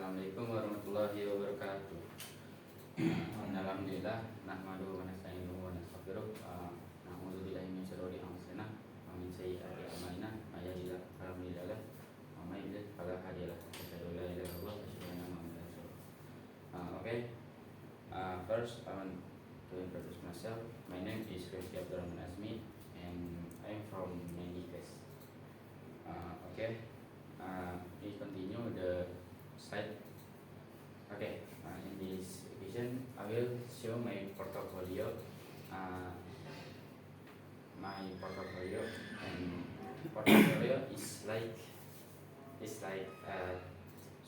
Assalamualaikum warahmatullahi wabarakatuh. Alhamdulillah, nahmaduhu wa nasta'inuhu wa nastaghfiruh. Na'udzu billahi min syururi anfusina wa min sayyiati a'malina. May yahdihillahu fala mudilla lahu wa may yudlil fala hadiya lahu. Asyhadu an la ilaha illallah wa asyhadu anna Muhammadan rasulullah. Okay. First, I want to introduce myself. My name is Rizky Abdurrahman Azmi, and I'm from Mendikes. Okay. We continue the slide. Okay. In this occasion, I will show my portfolio. My portfolio and portfolio is like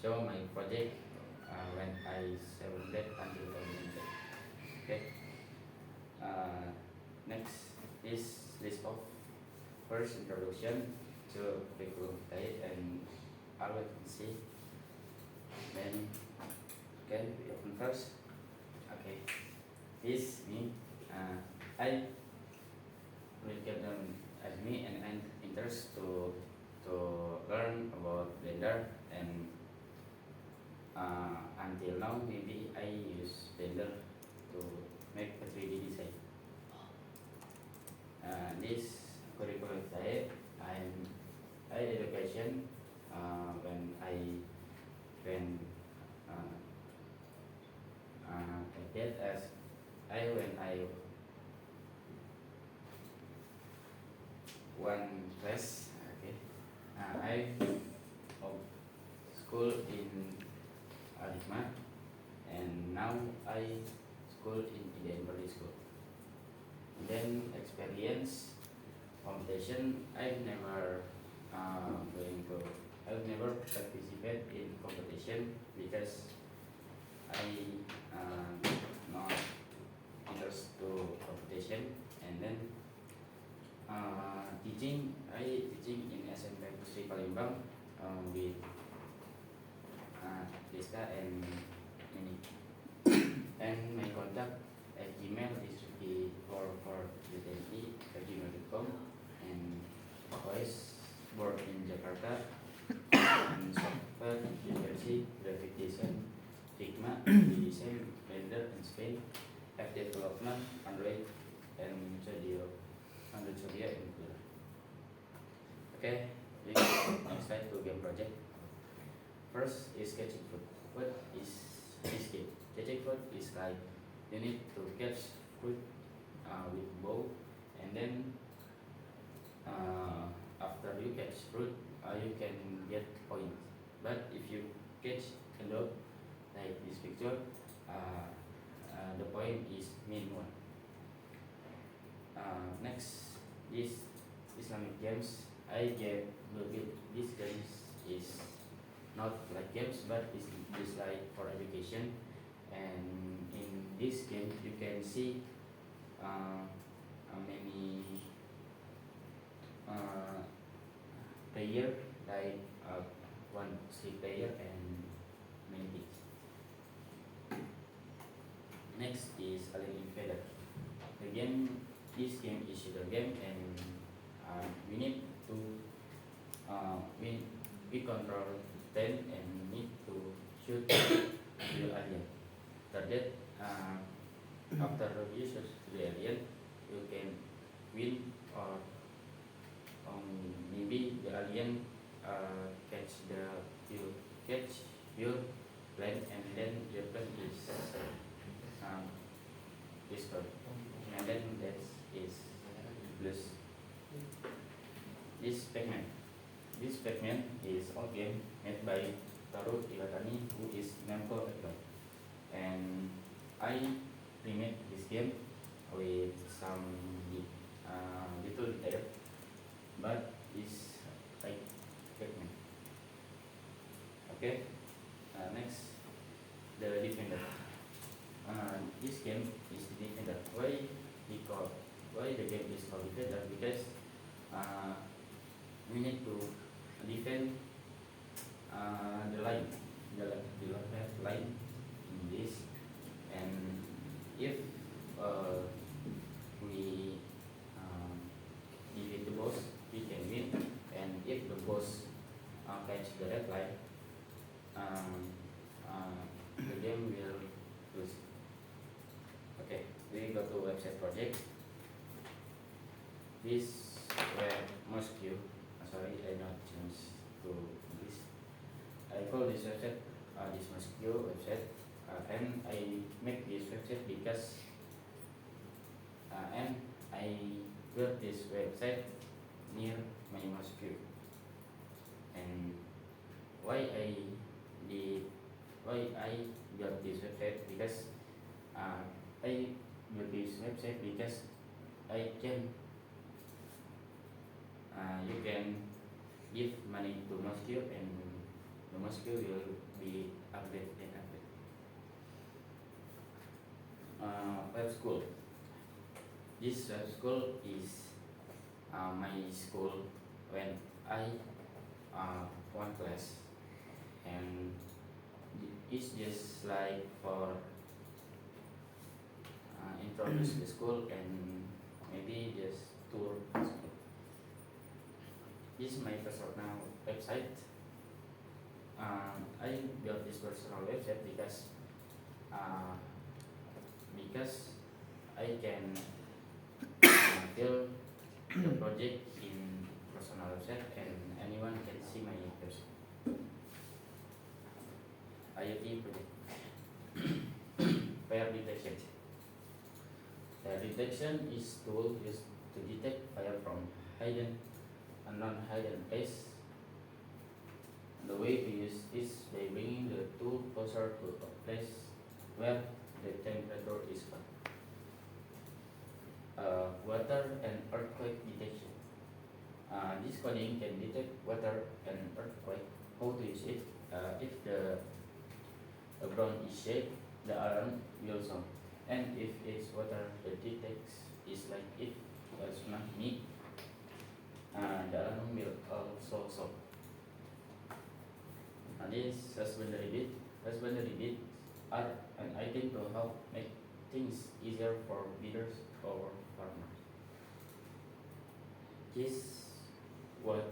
show my project when I 7 until 2010. Okay. Next is list of first introduction to curriculum vitae and our see. Then we open first. Okay. This me. I will get them as me and I'm interested to learn about Blender, and until now maybe I use Blender to make a 3D design. This curriculum vitae I education when I get as when I one class. Okay. I of school in Al-Hikmah, and now I school in Indian Public School. And then experience competition. I've never I've never participate in competition because I not interest to competition. And then teaching, I teaching in SMP Pusri Palembang with Deska and Mini. And my contact at Gmail is the4for@gmail.com, and voice board in Jakarta, and software university, graphic design, Figma, design, Blender in Spain, app development, Android, and Android Studio in Blender. Okay, we go next slide to game project. First is catching fruit. What is this game? Catching fruit is like you need to catch fruit with bow, and then after you catch fruit, you can get points. But if you catch a dog like this picture, the point is -1. Next is Islamic games. I get this games is not like games, but it's like for education. And in this game you can see how many player, like one C player and many kids. Next is Alien Invader. This game is shooter game, and we need to we control 10 and we need to shoot the alien. After that, after you shoot the alien, you can win, or maybe the alien catch your plane, and then your plane is destroyed, and then that is lose. This Pac-Man is a game made by Taru Iwatani, who is Namco Pac-Man, and I remade this game with some little detail, but it's like Pac-Man. Okay. Next, the Defender. This game is the Defender. Why the game is called Defender? Because we need to defend the line in this, and if we defeat the boss, we can win. And if the boss catch the red line, game will lose. Okay, we go to website project. This web Moscow. Sorry, I not change to English. I call this website this Moscow website, and I make this website because and I built this website near my Moscow. And why I did why I built this website because I built this website because I can you can give money to Moscow and the Moscow will be update and update. Web school. This web school is my school when I one class, and it's just like for introduce the school and maybe just tour the school. This is my personal website. I built this personal website because I can build the project in personal website and anyone can see my website. IoT project. Fire detection. Fire detection is tool used to detect fire from hidden and non-hidden place. The way to use this by bringing the tool closer to a place where the temperature is hot. Water and earthquake detection. This coding can detect water and earthquake. How to use it? If the ground is shaky, the alarm will sound. And if it's water, the detects is like if a tsunami, the alarm will also sound. This husbandry bit. Husbandry bits are an item to help make things easier for builders or farmers. This what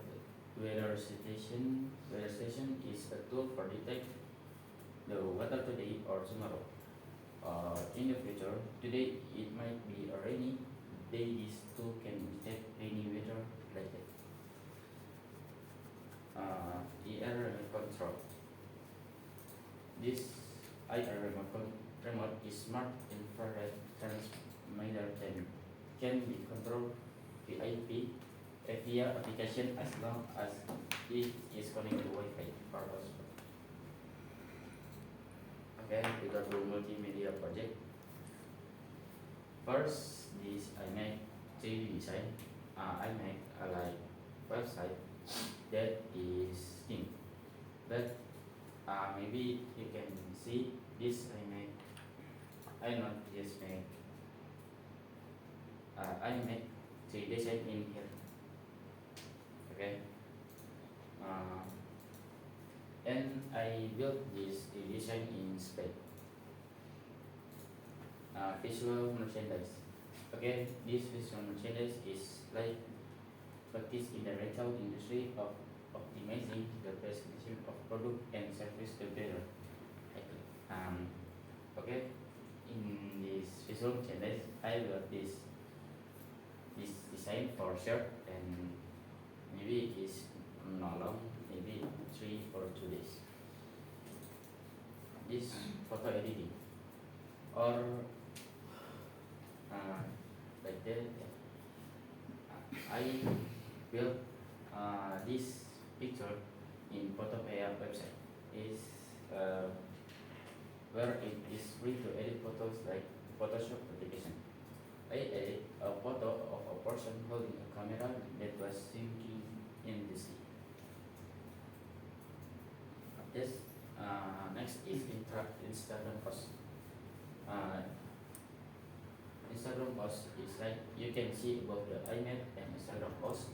weather station is a tool for detect the weather today or tomorrow. In the future, today it might be a rainy day. This tool can detect rainy weather like that. ER remote control. This IR remote is smart infrared transmitter can be controlled via application as long as it is connected to Wi-Fi or hotspot. Okay, we go to multimedia project. First, this I make 3D design. I make a like website that is thin, but maybe you can see this I not just make I make 3D design in here. Okay, and I built this 3D design in Spain. Visual merchandise. Okay, this visual merchandise is like practice in the retail industry of optimizing the presentation of product and service together. Okay, in this visual merchandise, I got this design for shirt, and maybe it is not long, maybe 3 or 2 days. This photo editing or like that. I built this picture in Photopea website. Is where it is free to edit photos like Photoshop application. I edit a photo of a person holding a camera that was sinking in the sea. This next is Instagram post. Instagram post is like you can see above the image and Instagram post.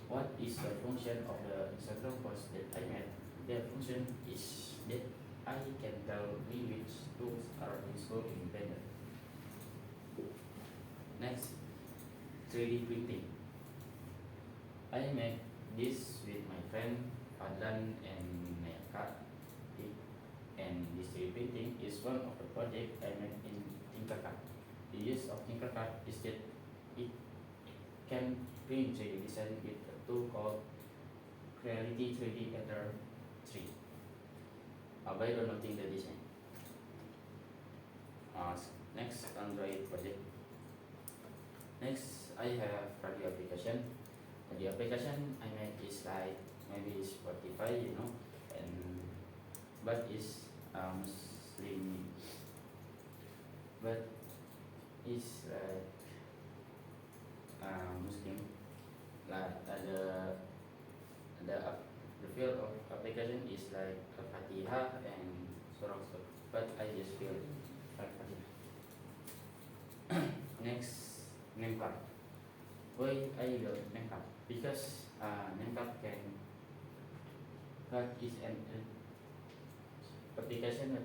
What is the function of the Instagram post that I made? The function is that I can tell me which tools are useful in Blender. Next, 3D printing. I made this with my friend Fadlan and Neka, and this 3D printing is one of the projects I made in Tinkercad. The use of Tinkercad is that it can print 3D design with a tool called Creality 3D Editor 3 by downloading the design. Next, Android project. Next, I have radio application. The application I made is like maybe Spotify, and but is Muslim, but is like Muslim. Like the field of application is like Al-Fatihah and Surah, but I just feel Al-Fatihah. Next, name card. Why I love name card? Because name card is an application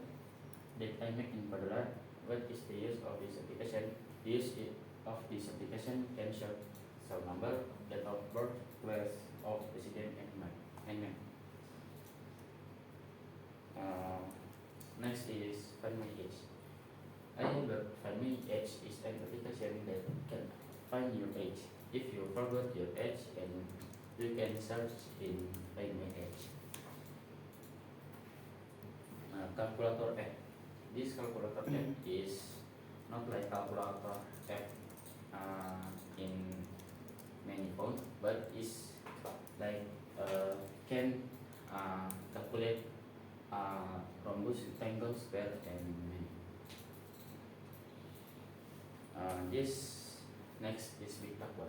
that I make in Padula. What is the use of this application? The use of this application can show cell number, date of birth, class of resident, and name. Next is Find My Age. I love Find My Age is an application that can find your age. If you forgot your age, and you can search in Find My Age. Calculator app. This calculator app is not like calculator app in many phones, but is like can calculate rhombus, rectangle, square, and many. This next is Bitaqwa.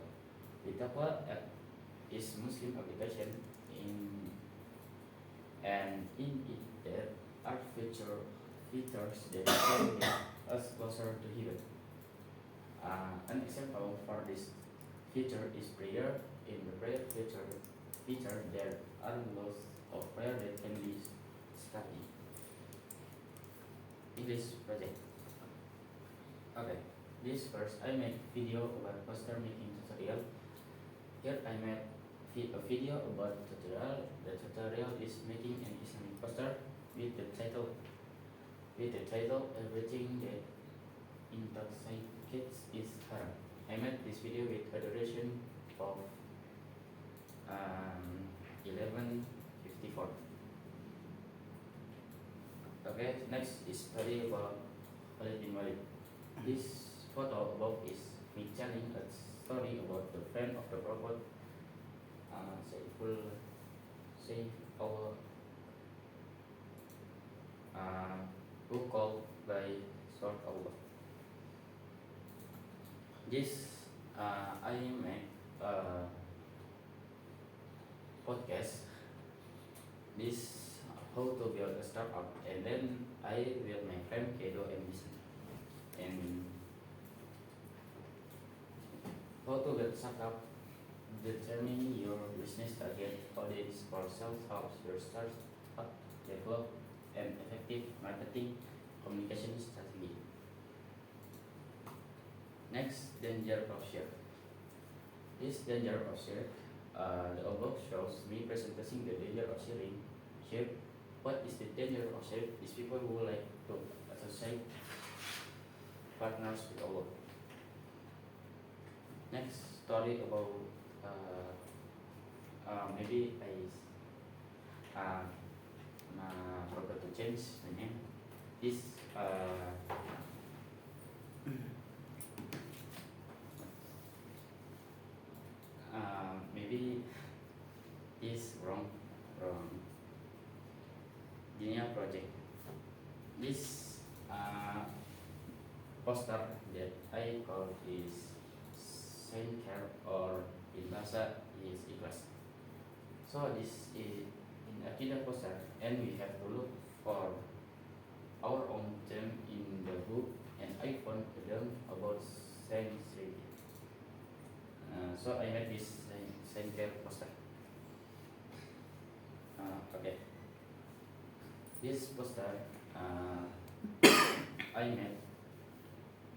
Bitaqwa app is Muslim application and in it there are features that can get us closer to heaven. An example for this feature is prayer. In the prayer feature there are lots of prayer that can be studied. English project. Okay, this first I made video about poster making tutorial. Here I made a video about tutorial. The tutorial is making an Islamic poster with the title Everything That Intoxicates is Haram. I made this video with a duration of 11:54. Okay, next is study about Khalid bin Walid. This photo above is me telling a story about the friend of the Prophet, Sayyid our who called by sword Allah. This I make podcast. This how to build a startup, and then I will my friend Kedo and Bishan, and how to build startup. Determine your business target audience for self-help, your startup, develop and effective marketing communication strategy. Next, danger of share. This danger of share, the above shows me presenting the danger of sharing. Share. What is the danger of share? Is people who like to associate partners with Allah. Next, story about maybe I forgot to change the name. This maybe is wrong. Dunia project. This poster that I call is Saint Care, or in bahasa is ikhlas. So this is in Akidah poster, and we have to look for our own term in the book, and I found a term about Saint Sri. So I made this Saint Care poster. Okay. This poster I made,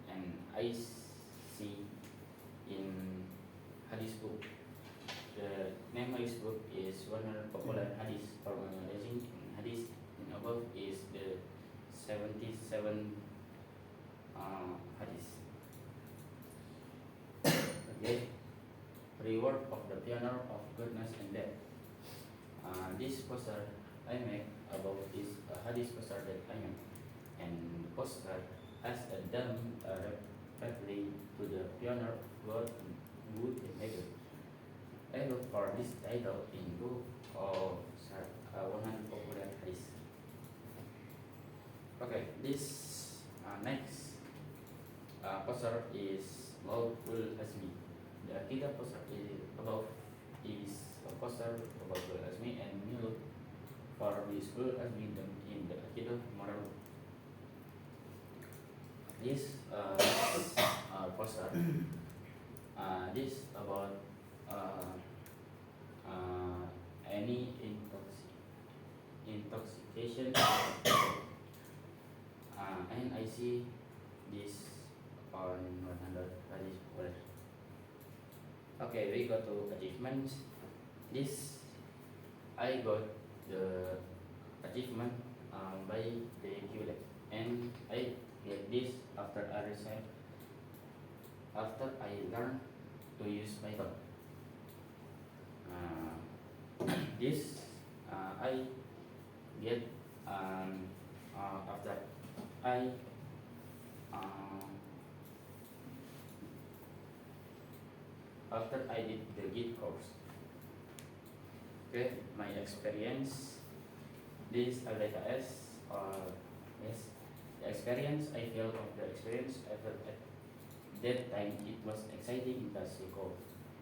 and I see in hadis book. The name of this book is 100 Popular Hadis for Memorizing Hadis, and above is the 77 hadis. Okay, reward of the pioneer of goodness and death. This poster I make about this hadis poster that I make, and the poster has a done referring to the pioneer of God and good and evil. I look for this title in book of 100 popular hadis. Okay, this next poster is Maulul Azmi. The Aqidah poster is a poster about Maulul Azmi, and you look for this Maulul Azmi in the Aqidah moral. This poster this about any intoxication and I see this on 100 hadis. Okay, we go to achievements. This I got the achievement by the QLab, and I get this after I learn to use Python. This I get after I did the Git course. Okay, my experience. This LDKS yes, the experience I feel of the experience I felt at that time. It was exciting because you could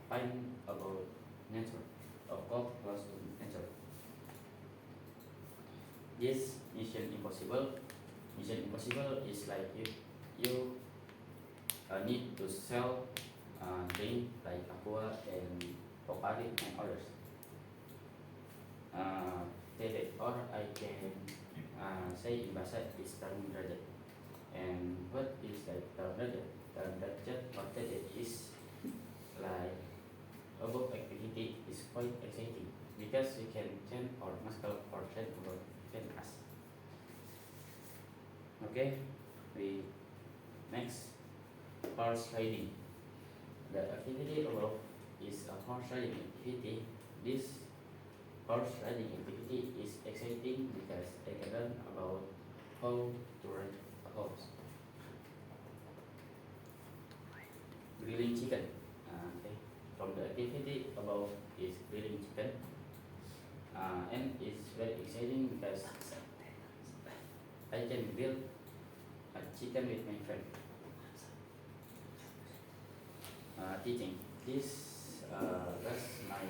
find about nature, of course, close to nature. This Mission Impossible. Mission Impossible is like you need to sell drink like Aqua and Pocari and others. Or I can say in bahasa is Tarung Derajat. And what is like Tarung Derajat? Tarung Derajat or Derajat is like above activity is quite exciting because you can change or muscle or train about us. Okay, we next horse riding. The activity above is a horse riding activity. This horse riding activity is exciting because I can learn about how to ride a horse. Grilling chicken. Okay. From the activity above is grilling chicken, and it's very exciting because I can grill a chicken with my friend. Teaching. This was my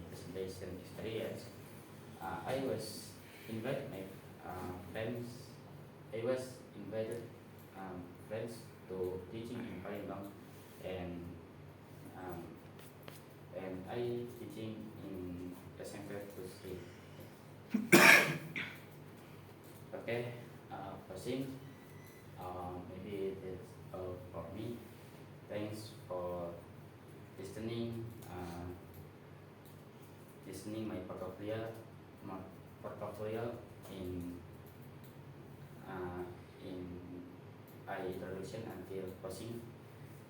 presentation experience. I was invited my friends. I was invited friends to teaching in Palembang, and I teaching in SMP to Sri. Okay, passing. Maybe that's all for me. Thanks for listening. Listening my portfolio in I introduction until closing.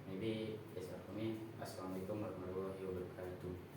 Maybe that's all for me. Assalamualaikum warahmatullahi wabarakatuh.